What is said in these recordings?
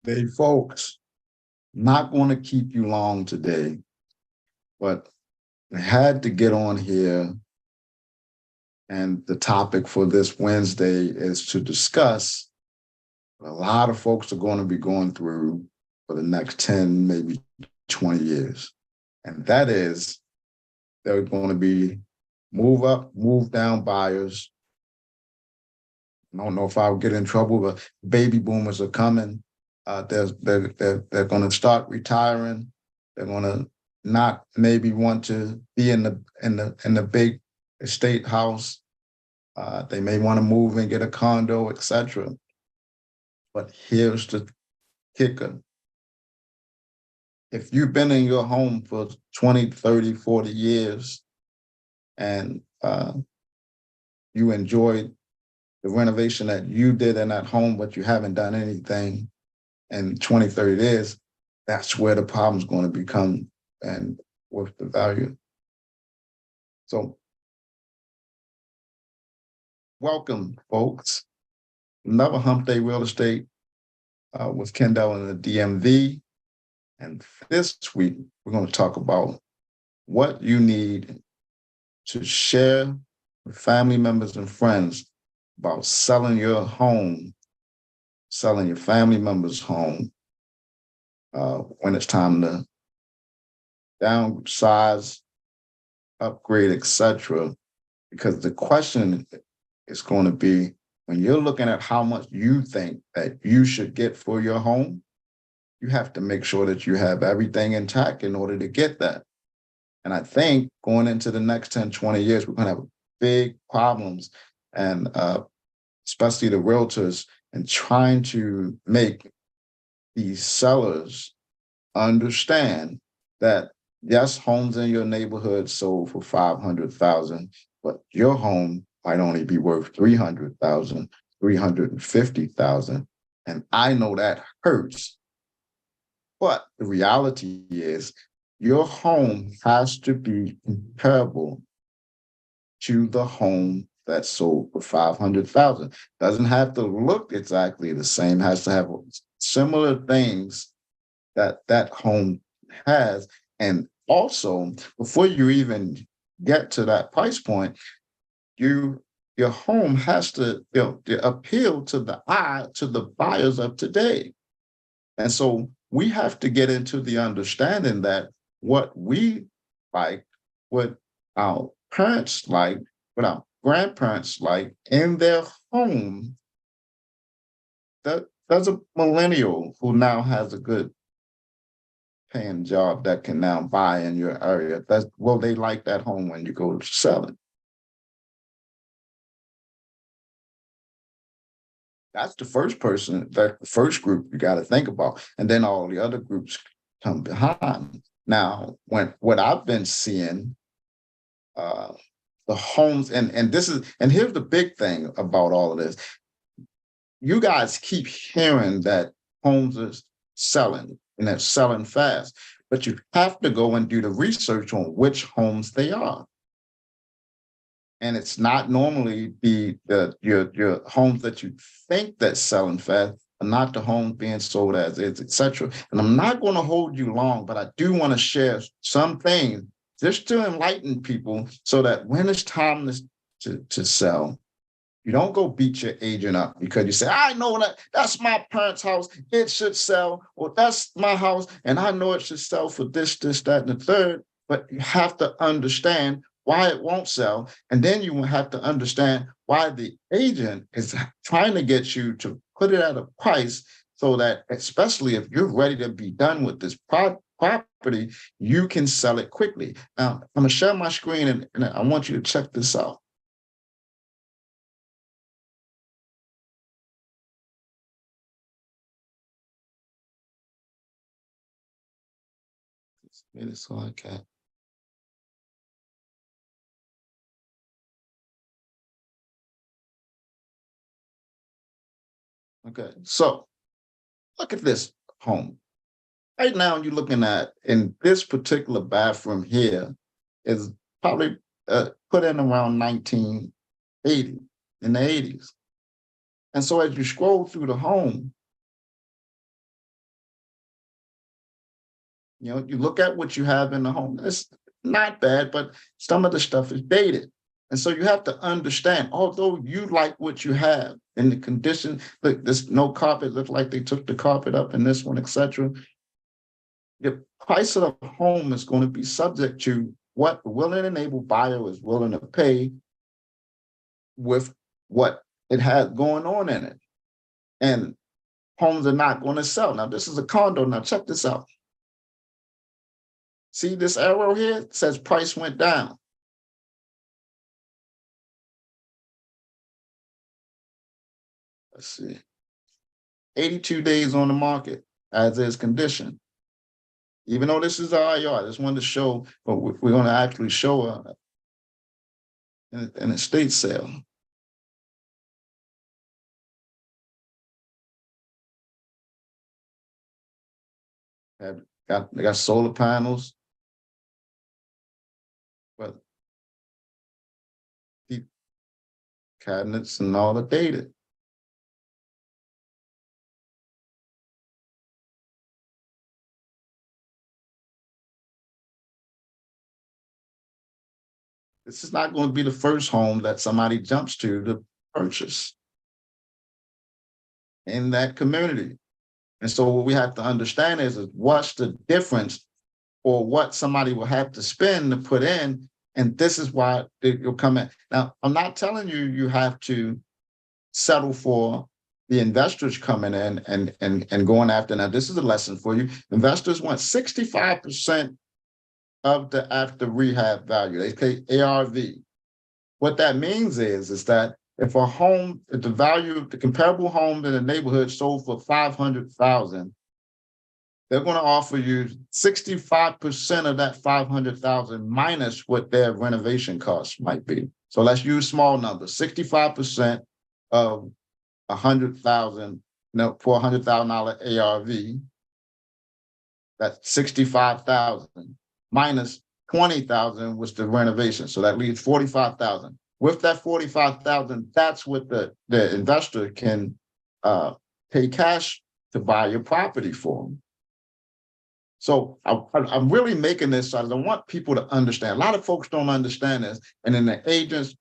Hey, folks, not going to keep you long today, but I had to get on here. And the topic for this Wednesday is to discuss what a lot of folks are going to be going through for the next 10, maybe 20 years. And that is, they're going to be move up, move down buyers. I don't know if I'll get in trouble, but baby boomers are coming. They're going to start retiring. They're going to not maybe want to be in the big estate house. They may want to move and get a condo, etc. But here's the kicker. If you've been in your home for 20, 30, 40 years and you enjoyed the renovation that you did in that home, but you haven't done anything in 20, 30 years, that's where the problem's going to become and worth the value. So welcome, folks. Another Hump Day Real Estate with Kendall in the DMV. And this week, we're going to talk about what you need to share with family members and friends about selling your home, selling your family member's home when it's time to downsize, upgrade, etc. Because the question is going to be, when you're looking at how much you think that you should get for your home, you have to make sure that you have everything intact in order to get that. And I think going into the next 10, 20 years, we're going to have big problems, and especially the realtors, and trying to make these sellers understand that, yes, homes in your neighborhood sold for $500,000, but your home might only be worth $300,000, $350,000. And I know that hurts. But the reality is your home has to be comparable to the home that sold for $500,000. Doesn't have to look exactly the same, has to have similar things that that home has. And also, before you even get to that price point, your home has to, appeal to the eye, to the buyers of today. And so we have to get into the understanding that what we like, what our parents like, what our grandparents like in their home, that there's a millennial who now has a good paying job that can now buy in your area. Will they like that home when you go to sell it? That's the first person, that's the first group you got to think about. And then all the other groups come behind. Now, what I've been seeing, the homes, and this is, and here's the big thing about all of this. You guys keep hearing that homes are selling and they're selling fast, but you have to go and do the research on which homes they are. And it's not normally your homes that you think that's selling fast, are not the homes being sold as is, etc. And I'm not going to hold you long, but I do want to share something just to enlighten people so that when it's time to sell, you don't go beat your agent up because you say, I know that's my parents' house, it should sell, or that's my house, and I know it should sell for this, that, and the third. But you have to understand why it won't sell. And then you will have to understand why the agent is trying to get you to put it at a price so that, especially if you're ready to be done with this property, you can sell it quickly. Now, I'm going to share my screen and I want you to check this out. It's so I can. Okay, so look at this home. Right now, you're looking at, in this particular bathroom here, is probably put in around 1980, in the 80s. And so as you scroll through the home, You know, you look at what you have in the home. It's not bad, but some of the stuff is dated. And so you have to understand, although you like what you have in the condition, look, there's no carpet, looks like they took the carpet up in this one, etc. The price of the home is going to be subject to what the willing and able buyer is willing to pay with what it has going on in it. And homes are not going to sell. Now, this is a condo. Now, check this out. See this arrow here? It says price went down. Let's see. 82 days on the market as is condition. Even though this is IR, I just wanted to show, but we're going to actually show an estate sale. They got solar panels, but deep cabinets and all the data. This is not going to be the first home that somebody jumps to purchase in that community. And so what we have to understand is what's the difference or what somebody will have to spend to put in. And this is why you'll come in. Now, I'm not telling you you have to settle for the investors coming in and going after. Now, this is a lesson for you. Investors want 65% of the after rehab value. They say ARV. What that means is that if the value of the comparable home in the neighborhood sold for $500,000, they're going to offer you 65% of that $500,000 minus what their renovation costs might be. So let's use small numbers. 65% of $100,000, for $100,000 ARV, that's 65,000 minus 20,000 was the renovation. So that leaves 45,000. With that 45,000, that's what the investor can pay cash to buy your property for. So I'm really making this, so I want people to understand. A lot of folks don't understand this. And then the agents,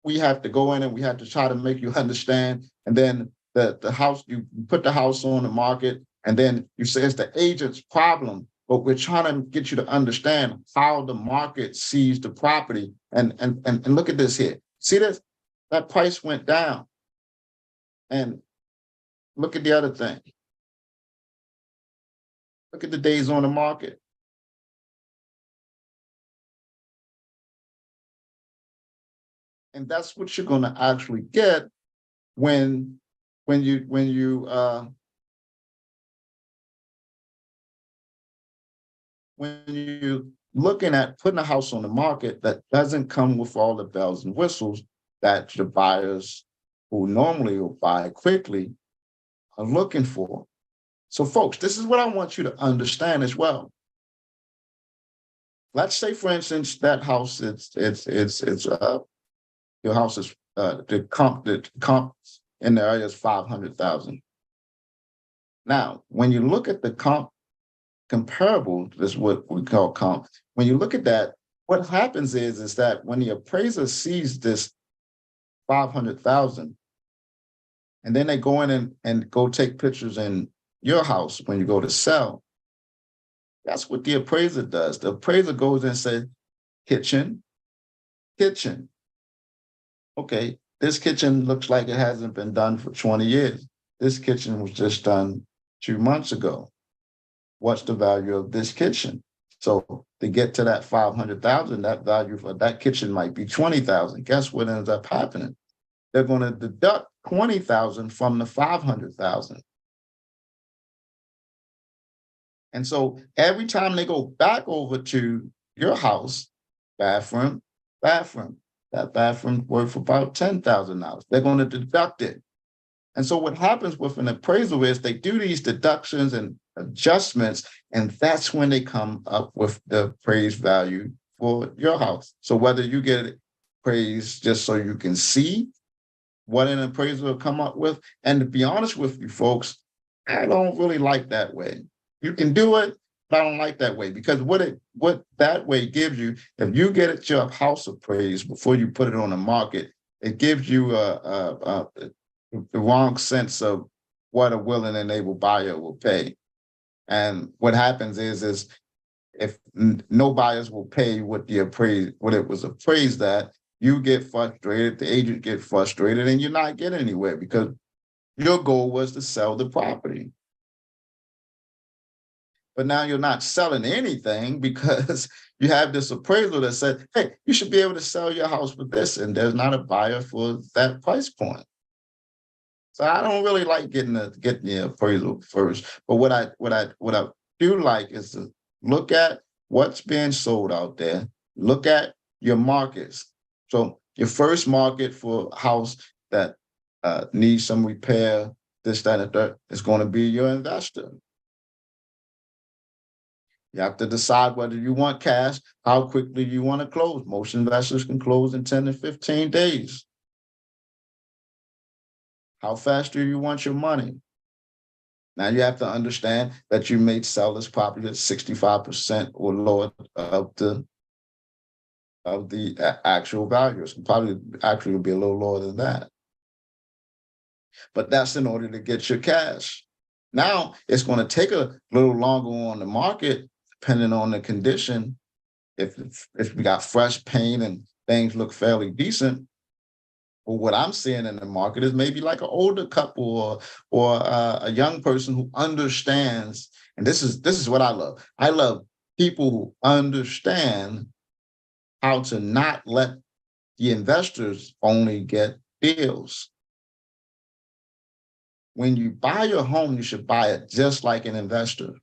we have to go in and we have to try to make you understand. And then the house, you put the house on the market, and then you say it's the agent's problem. But we're trying to get you to understand how the market sees the property. And look at this here. See this? That price went down. And look at the other thing. Look at the days on the market. And that's what you're going to actually get when you're looking at putting a house on the market that doesn't come with all the bells and whistles that the buyers who normally will buy quickly are looking for. So folks, this is what I want you to understand as well. Let's say, for instance, that house, your house is the comp in the area is 500,000. Now, when you look at the comparable, this is what we call comp. When you look at that, what happens is that when the appraiser sees this 500,000, and then they go in and go take pictures in your house when you go to sell, that's what the appraiser does. The appraiser goes in and says, kitchen. Okay, this kitchen looks like it hasn't been done for 20 years. This kitchen was just done 2 months ago. What's the value of this kitchen? So to get to that 500,000, that value for that kitchen might be 20,000. Guess what ends up happening? They're going to deduct 20,000 from the 500,000. And so every time they go back over to your house, bathroom, that bathroom worth about $10,000. They're going to deduct it. And so what happens with an appraisal is they do these deductions and adjustments, and that's when they come up with the appraised value for your house. So whether you get it appraised just so you can see what an appraiser will come up with, and to be honest with you folks, I don't really like that way. You can do it, But I don't like that way, because what that way gives you, if you get it your house appraised before you put it on the market, it gives you the wrong sense of what a willing and able buyer will pay. And what happens is if no buyers will pay what it was appraised at, you get frustrated, the agent get frustrated, and you're not getting anywhere, because your goal was to sell the property. But now you're not selling anything, because you have this appraisal that said, hey, you should be able to sell your house for this, and there's not a buyer for that price point. So I don't really like getting the appraisal first. But what I do like is to look at what's being sold out there, look at your markets. So your first market for a house that needs some repair, this, that, and the third, is going to be your investor. You have to decide whether you want cash, how quickly you want to close. Most investors can close in 10 to 15 days. How fast do you want your money? Now you have to understand that you may sell this property at 65% or lower of the actual value. It's probably actually will be a little lower than that. But that's in order to get your cash. Now it's going to take a little longer on the market, depending on the condition. If we got fresh paint and things look fairly decent, well, what I'm seeing in the market is maybe like an older couple or a young person who understands. And this is what I love. I love people who understand how to not let the investors only get deals. When you buy your home, you should buy it just like an investor.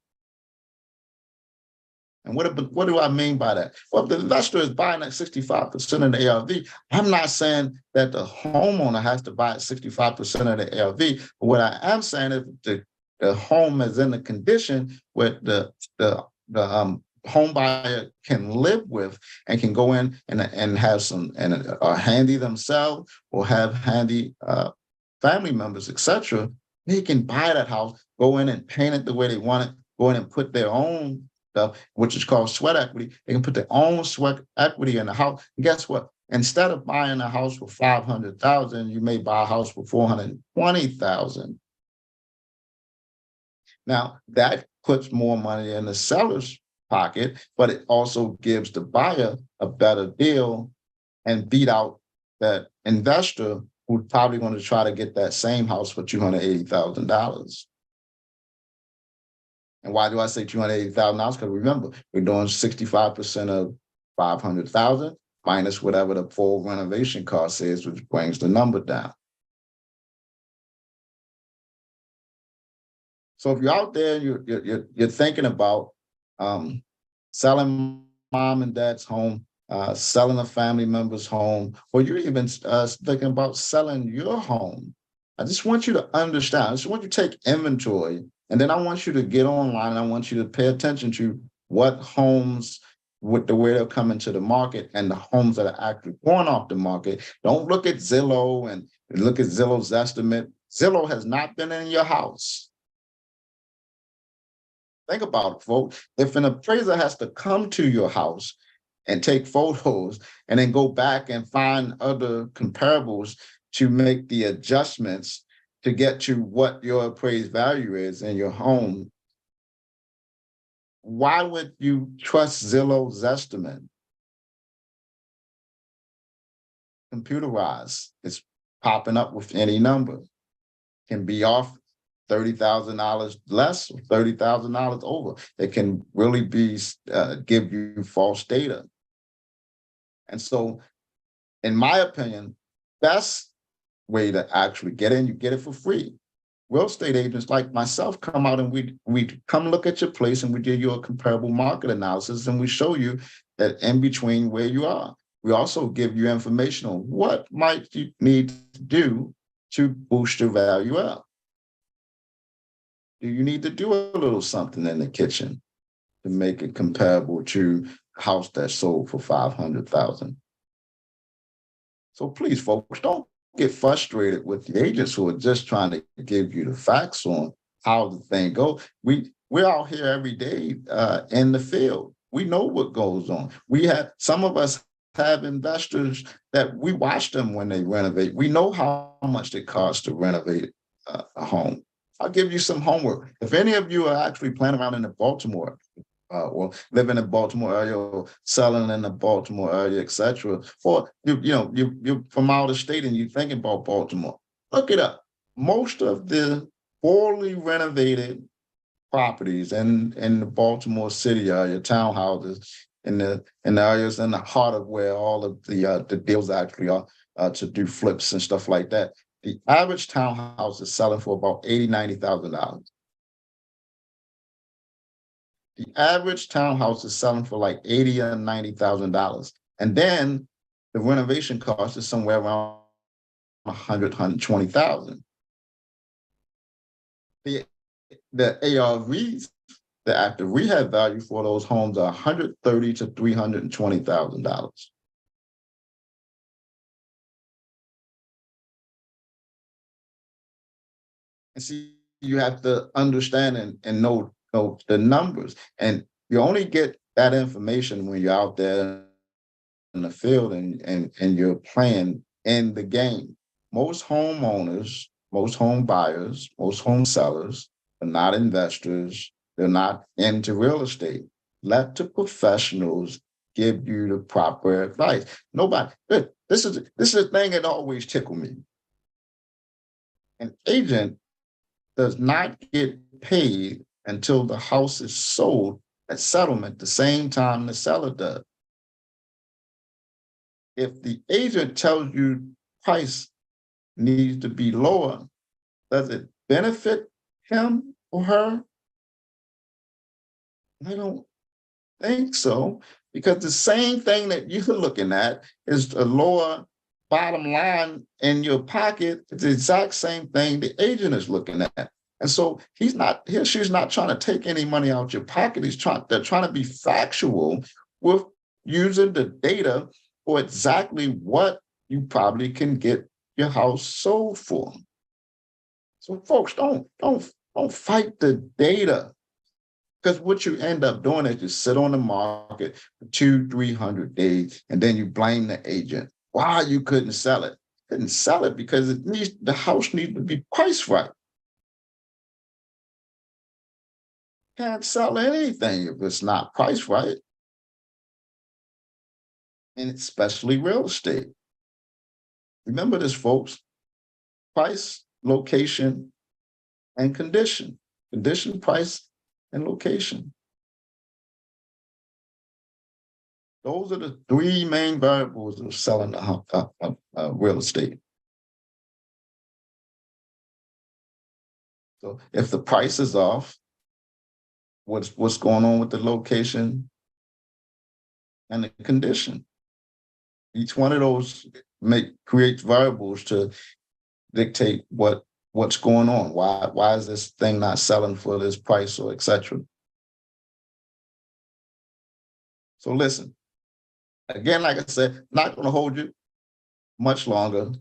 And what do I mean by that? Well, if the investor is buying at 65% of the ARV, I'm not saying that the homeowner has to buy at 65% of the ARV. But what I am saying is the home is in a condition where the home buyer can live with and can go in and have some and are handy themselves or have handy family members, etc. They can buy that house, go in and paint it the way they want it, go in and put their own stuff, which is called sweat equity. They can put their own sweat equity in the house. And guess what? Instead of buying a house for $500,000, you may buy a house for $420,000. Now that puts more money in the seller's pocket, but it also gives the buyer a better deal and beat out that investor who's probably going to try to get that same house for $280,000. And why do I say $280,000? Because remember, we're doing 65% of 500,000 minus whatever the full renovation cost is, which brings the number down. So if you're out there and you're thinking about selling mom and dad's home, selling a family member's home, or you're even thinking about selling your home, I just want you to understand. I just want you to take inventory, and then I want you to get online. And I want you to pay attention to what homes, with the way they're coming to the market, and the homes that are actually going off the market. Don't look at Zillow and look at Zillow's estimate. Zillow has not been in your house. Think about it, folks. If an appraiser has to come to your house and take photos and then go back and find other comparables to make the adjustments to get to what your appraised value is in your home, why would you trust Zillow's estimate? Computerized. It's popping up with any number. Can be off $30,000 less or $30,000 over. It can really be give you false data. And so, in my opinion, best way to actually get in, you get it for free. Real estate agents like myself come out and we come look at your place and we give you a comparable market analysis, and we show you that in between where you are. We also give you information on what might you need to do to boost your value up. Do you need to do a little something in the kitchen to make it comparable to a house that's sold for $500,000? So please, folks, don't get frustrated with the agents who are just trying to give you the facts on how the thing goes. we're out here every day in the field. We know what goes on. We have some of us have investors that we watch them when they renovate. We know how much it costs to renovate a home. I'll give you some homework. If any of you are actually planning around in the Baltimore or living in Baltimore area or selling in the Baltimore area, etc., or you're from out of state and you're thinking about Baltimore, look it up. Most of the poorly renovated properties in the Baltimore City area, townhouses in the areas in the heart of where all of the deals actually are to do flips and stuff like that. The average townhouse is selling for about $80,000-$90,000. The average townhouse is selling for like $80,000 and $90,000, and then the renovation cost is somewhere around 120,000. The ARVs, the active rehab value for those homes, are $130,000 to $320,000. And see, you have to understand and know the numbers, and you only get that information when you're out there in the field and you're playing in the game. Most homeowners, most home buyers, most home sellers are not investors. They're not into real estate. Let the professionals give you the proper advice. Nobody. This is a thing that always tickled me. An agent does not get paid until the house is sold at settlement the same time the seller does. If the agent tells you price needs to be lower, does it benefit him or her? I don't think so, because the same thing that you're looking at is a lower bottom line in your pocket. It's the exact same thing the agent is looking at. And so he or she's not trying to take any money out your pocket. They're trying to be factual with using the data for exactly what you probably can get your house sold for. So folks, don't fight the data. Because what you end up doing is you sit on the market for 200-300 days, and then you blame the agent. Why you couldn't sell it? Couldn't sell it because the house needs to be priced right. Can't sell anything if it's not priced right, and especially real estate. Remember this, folks: price, location, and condition. Condition, price, and location. Those are the three main variables of selling real estate. So if the price is off, what's going on with the location and the condition? Each one of those creates variables to dictate what's going on. Why is this thing not selling for this price, or etc. So listen, again, like I said, not going to hold you much longer.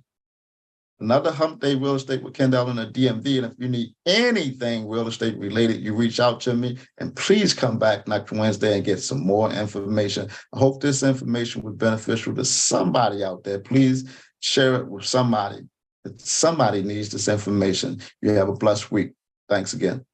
Another Hump Day Real Estate with Kendall in the DMV. And if you need anything real estate related, you reach out to me, and please come back next Wednesday and get some more information. I hope this information was beneficial to somebody out there. Please share it with somebody. Somebody needs this information. You have a blessed week. Thanks again.